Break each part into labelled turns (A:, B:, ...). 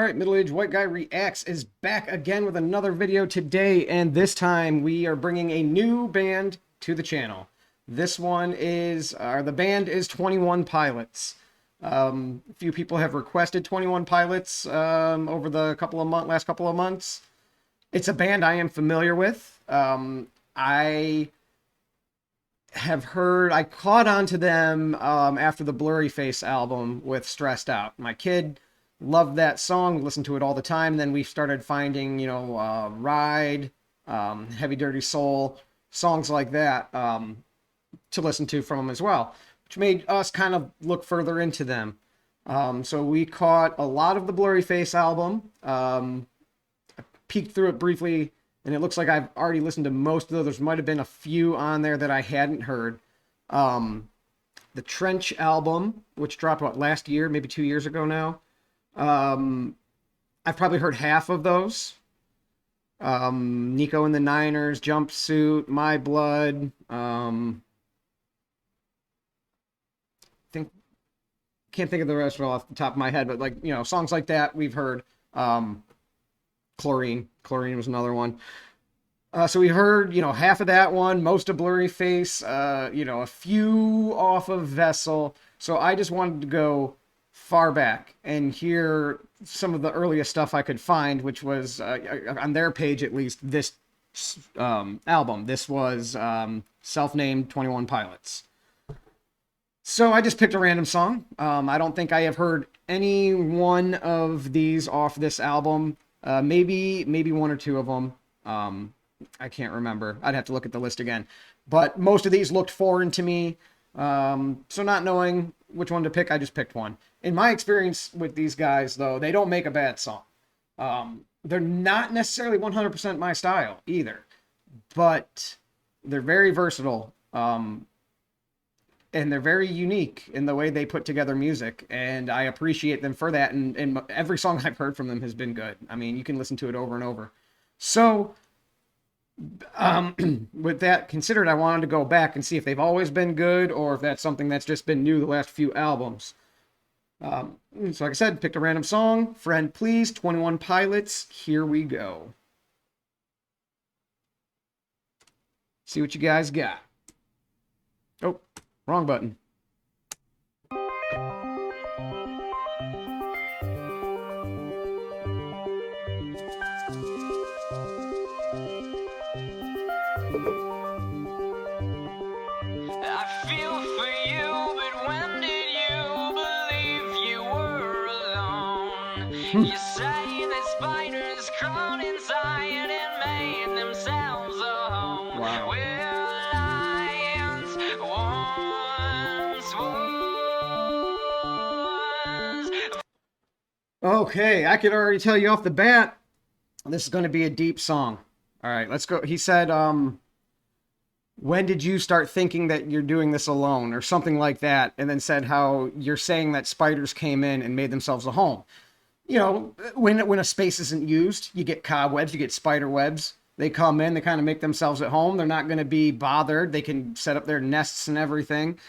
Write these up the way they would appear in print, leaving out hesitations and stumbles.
A: Alright, Middle-Aged White Guy Reacts is back again with another video today, and this time we are bringing a new band to the channel. This one is, the band is 21 Pilots. A few people have requested 21 Pilots over the last couple of months. It's a band I am familiar with. I caught on to them after the Blurry Face album with Stressed Out. My kid loved that song, listened to it all the time. Then we started finding, Ride, Heavy Dirty Soul, songs like that to listen to from them as well, which made us kind of look further into them. So we caught a lot of the Blurry Face album. I peeked through it briefly, and it looks like I've already listened to most of those. There might have been a few on there that I hadn't heard. The Trench album, which dropped, last year, maybe 2 years ago now. I've probably heard half of those. Nico and the Niners, Jumpsuit, My Blood. Can't think of the rest off the top of my head, but songs like that we've heard. Chlorine was another one. So we heard, half of that one, most of Blurry Face, a few off of Vessel. So I just wanted to go far back and hear some of the earliest stuff I could find, which was, on their page at least, this album. This was self-named 21 Pilots. So I just picked a random song. I don't think I have heard any one of these off this album. Maybe one or two of them. I can't remember. I'd have to look at the list again. But most of these looked foreign to me. So not knowing which one to pick, I just picked one. In my experience with these guys, though, they don't make a bad song. They're not necessarily 100% my style either. But they're very versatile. And they're very unique in the way they put together music, and I appreciate them for that, and every song I've heard from them has been good. I mean, you can listen to it over and over. So, with that considered, I wanted to go back and see if they've always been good, or if that's something that's just been new the last few albums. So like I said, picked a random song. Friend Please, 21 Pilots, here we go. See what you guys got. Oh. Wrong button.
B: I feel for you, but when did you believe you were alone? You say that spiders crawled inside and made themselves a home.
A: Wow. Okay, I could already tell you off the bat, this is going to be a deep song. All right, let's go. He said, when did you start thinking that you're doing this alone, or something like that, and then said how you're saying that spiders came in and made themselves a home. When a space isn't used, you get cobwebs, you get spider webs. They come in, they kind of make themselves at home. They're not going to be bothered. They can set up their nests and everything.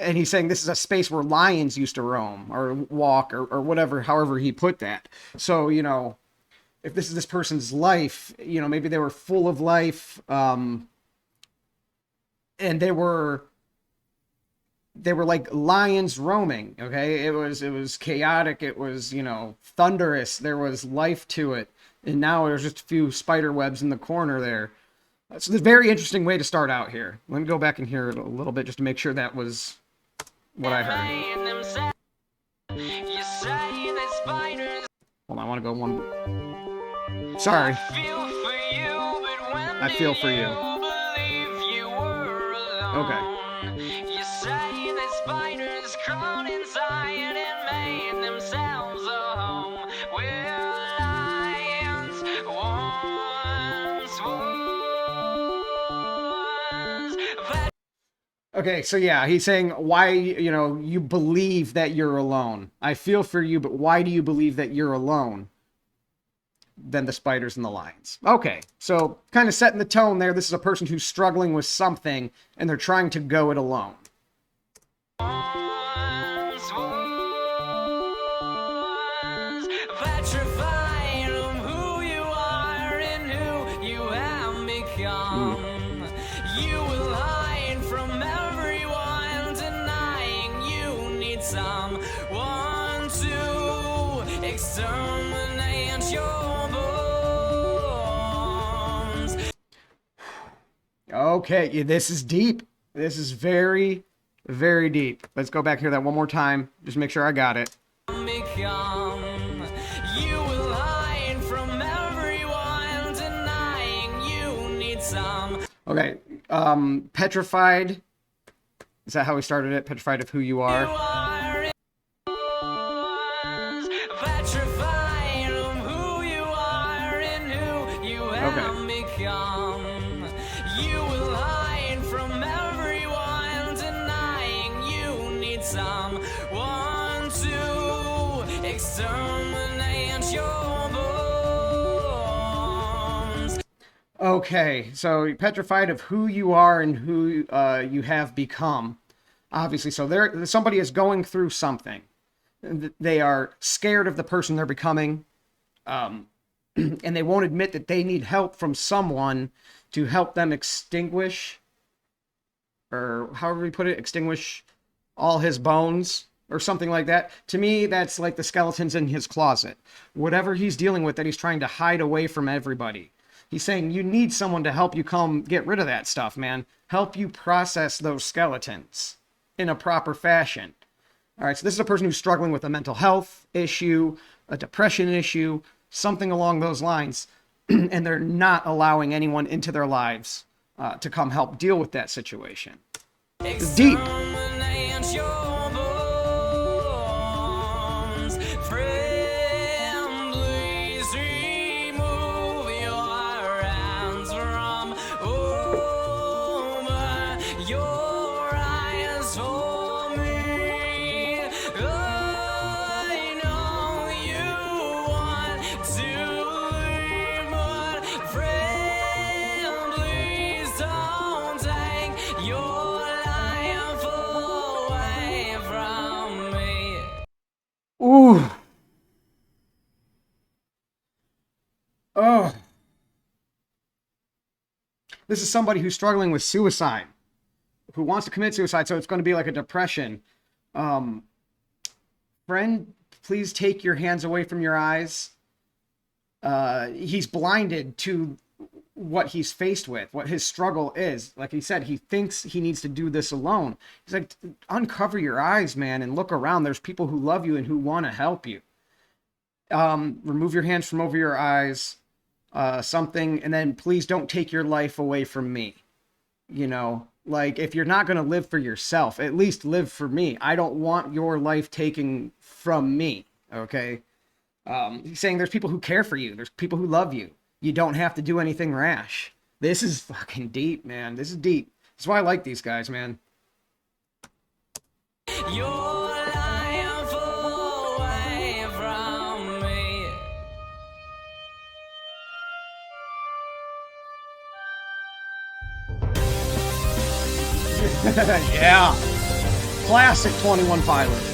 A: And he's saying this is a space where lions used to roam or walk or whatever, however he put that. So, if this is this person's life, maybe they were full of life, and they were like lions roaming. Okay. It was chaotic. It was, thunderous. There was life to it. And now there's just a few spider webs in the corner there. So it's a very interesting way to start out here. Let me go back and hear it a little bit just to make sure that was what I heard. Hold on, I want to go one. Sorry. I feel for you. Okay. You say that spiders crawled inside and made themselves a home where lions once was. Okay, so yeah, he's saying why, you believe that you're alone. I feel for you, but why do you believe that you're alone? Than the spiders and the lions. Okay, so kind of setting the tone there. This is a person who's struggling with something, and they're trying to go it alone.
B: exterminate your bones.
A: Okay, yeah, this is deep. This is very, very deep. Let's go back here that one more time. Just make sure I got it.
B: Become, you will hide from everyone, denying you need some.
A: Okay, petrified. Is that how we started it? Petrified of who you are.
B: Petrified of who you are and who you have become. You will hide from everyone, denying you need someone to exterminate your bones.
A: Okay, so petrified of who you are and who you have become. Obviously, so somebody is going through something. They are scared of the person they're becoming, and they won't admit that they need help from someone to help them extinguish, or however we put it, extinguish all his bones or something like that. To me, that's like the skeletons in his closet. Whatever he's dealing with that he's trying to hide away from everybody. He's saying you need someone to help you come get rid of that stuff, man. Help you process those skeletons in a proper fashion. All right, so this is a person who's struggling with a mental health issue, a depression issue, something along those lines, and they're not allowing anyone into their lives to come help deal with that situation. It's deep.
B: Exterminate your bones. Friend, please remove your hands from over your eyes for me. I know you want to leave, but friend, please don't take your life away from me.
A: Ooh. Oh. This is somebody who's struggling with suicide, who wants to commit suicide, so it's going to be like a depression. Friend, please take your hands away from your eyes. He's blinded to what he's faced with, what his struggle is. Like he said, he thinks he needs to do this alone. He's like, uncover your eyes, man, and look around. There's people who love you and who want to help you. Remove your hands from over your eyes, something, and then please don't take your life away from me. You know, like if you're not going to live for yourself, at least live for me. I don't want your life taken from me. Okay. He's saying there's people who care for you. There's people who love you. You don't have to do anything rash. This is fucking deep, man. This is deep. That's why I like these guys, man.
B: Your life away from me.
A: Yeah. Classic 21 Pilots.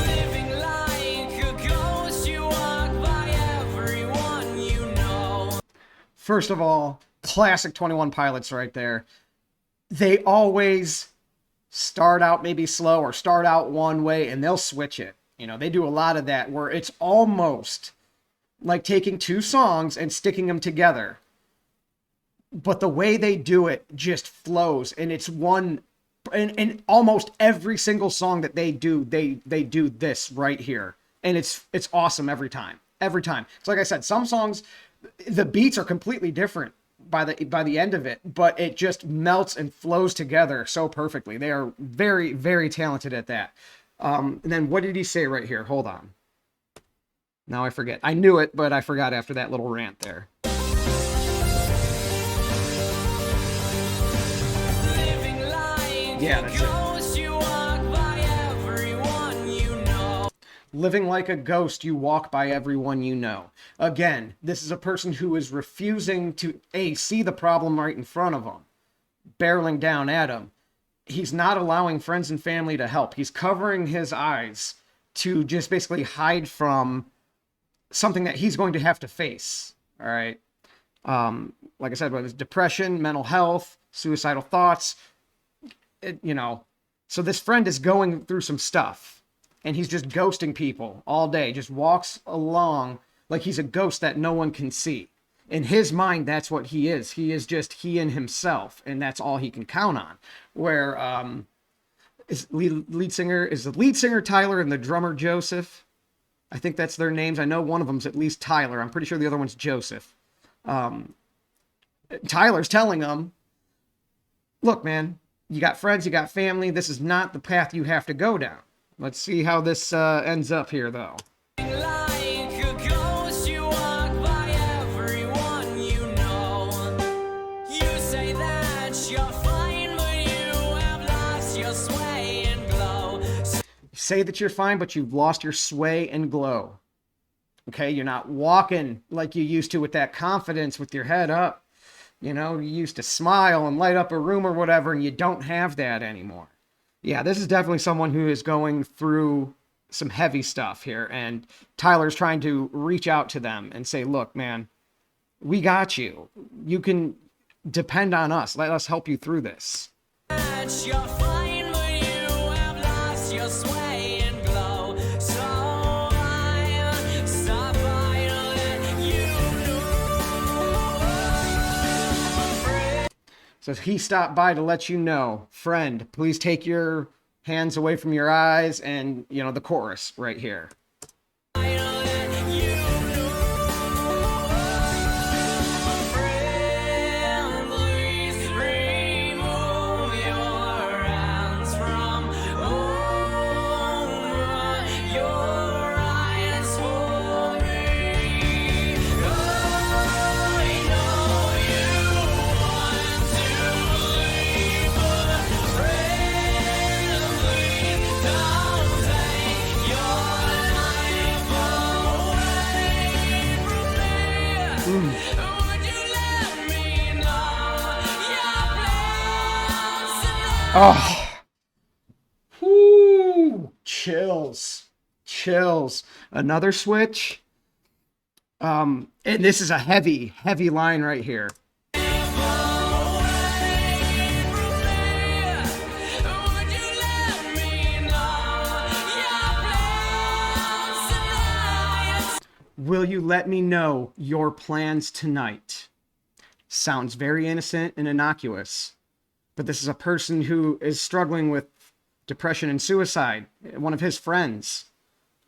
B: Living like a ghost, you walk by everyone you know.
A: First of all, classic 21 Pilots right there. They always start out maybe slow or start out one way and they'll switch it. You know, they do a lot of that where it's almost like taking two songs and sticking them together. But the way they do it just flows, and it's one, and almost every single song that they do, they do this right here. And it's awesome every time. Every time. So like I said, some songs, the beats are completely different by the end of it, but it just melts and flows together so perfectly. They are very, very talented at that. And then what did he say right here? Hold on. Now I forget. I knew it, but I forgot after that little rant there.
B: Living like
A: Yeah,
B: a
A: that's it.
B: ghost, you walk by everyone you know.
A: Living like a ghost, you walk by everyone you know. Again, this is a person who is refusing to, see the problem right in front of him, barreling down at him. He's not allowing friends and family to help. He's covering his eyes to just basically hide from something that he's going to have to face. All right. Like I said, whether it's depression, mental health, suicidal thoughts, you know, so this friend is going through some stuff and he's just ghosting people all day, just walks along like he's a ghost that no one can see. In his mind, that's what he is. He is just he and himself, and that's all he can count on. Where is the lead singer Tyler and the drummer Joseph? I think that's their names. I know one of them's at least Tyler. I'm pretty sure the other one's Joseph. Tyler's telling him, look, man, you got friends, you got family. This is not the path you have to go down. Let's see how this ends up here, though.
B: Like a ghost, you walk by everyone you know. You say that you're fine, but you have lost your sway and glow.
A: Say that you're fine, but you've lost your sway and glow. Okay, you're not walking like you used to with that confidence with your head up. You know, you used to smile and light up a room or whatever, and you don't have that anymore. Yeah, this is definitely someone who is going through some heavy stuff here, and Tyler's trying to reach out to them and say, look, man, we got you. You can depend on us. Let us help you through this.
B: You're fine, but you have lost your sway and glow. So I stop by to let you know.
A: So he stopped by to let you know, friend, please take your hands away from your eyes, and, you know, the chorus right here. Oh, whoo, chills. Another switch. And this is a heavy line right here. Will you let me know your plans tonight? Sounds very innocent and innocuous. But this is a person who is struggling with depression and suicide. One of his friends.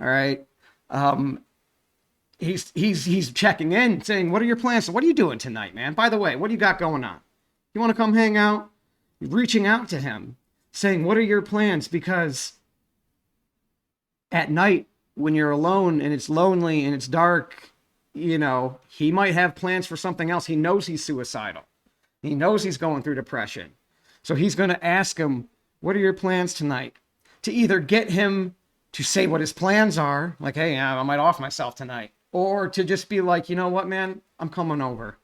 A: All right. He's checking in, saying, what are your plans? What are you doing tonight, man? By the way, what do you got going on? You want to come hang out? Reaching out to him, saying, what are your plans? Because at night, when you're alone and it's lonely and it's dark, you know, he might have plans for something else. He knows he's suicidal. He knows he's going through depression. So he's going to ask him, what are your plans tonight? To either get him to say what his plans are, like, hey, I might off myself tonight. Or to just be like, you know what, man, I'm coming over.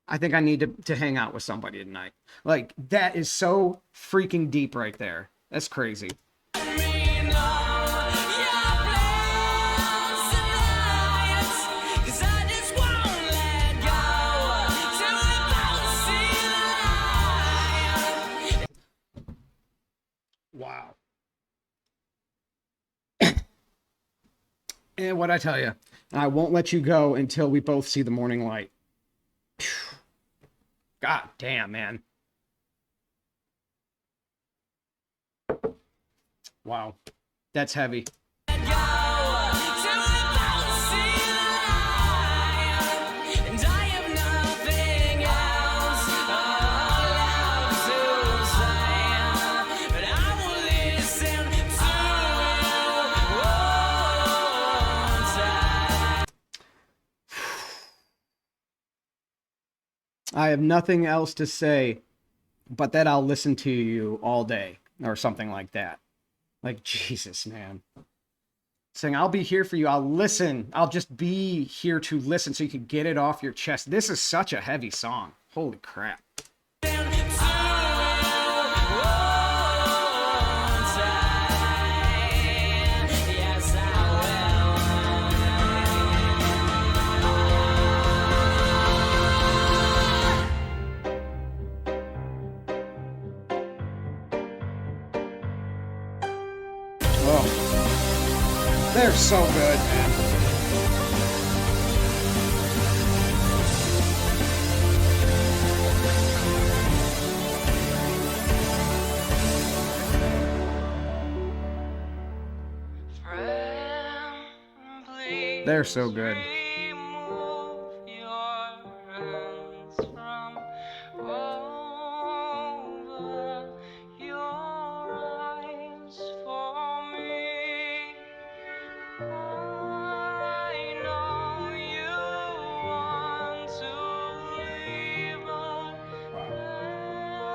A: I think I need to hang out with somebody tonight. Like, that is so freaking deep right there. That's crazy. Wow. And what I tell you, I won't let you go until we both see the morning light. God damn, man. Wow. That's heavy. I have nothing else to say but that I'll listen to you all day or something like that. Like, Jesus, man. Saying, I'll be here for you. I'll listen. I'll just be here to listen so you can get it off your chest. This is such a heavy song. Holy crap. They're so good, man.
B: Friend,
A: They're so good.
B: remove your hands from over your eyes for me. I know you want to leave, but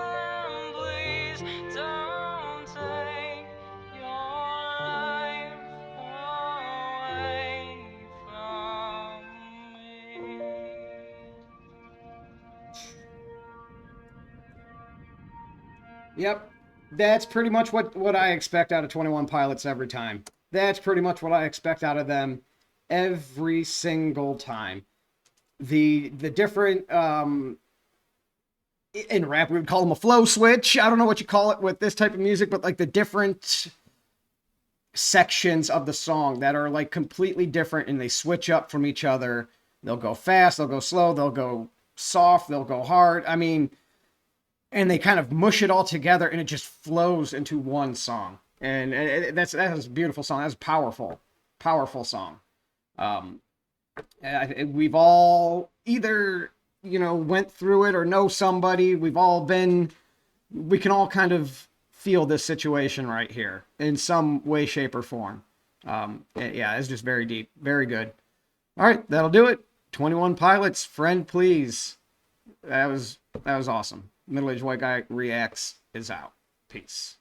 B: then please don't take your life away from me.
A: Yep. That's pretty much what I expect out of 21 Pilots every time. That's pretty much what I expect out of them every single time. The different in rap we would call them a flow switch. I don't know what you call it with this type of music, but like the different sections of the song that are like completely different and they switch up from each other. They'll go fast, they'll go slow, they'll go soft, they'll go hard. I mean, and they kind of mush it all together and it just flows into one song. And that is a beautiful song. That's a powerful song. We've all either, went through it or know somebody. We can all kind of feel this situation right here in some way, shape, or form. Yeah, it's just very deep, very good. All right, that'll do it. 21 Pilots, Friend Please. That was awesome. Middle-aged white guy reacts is out. Peace.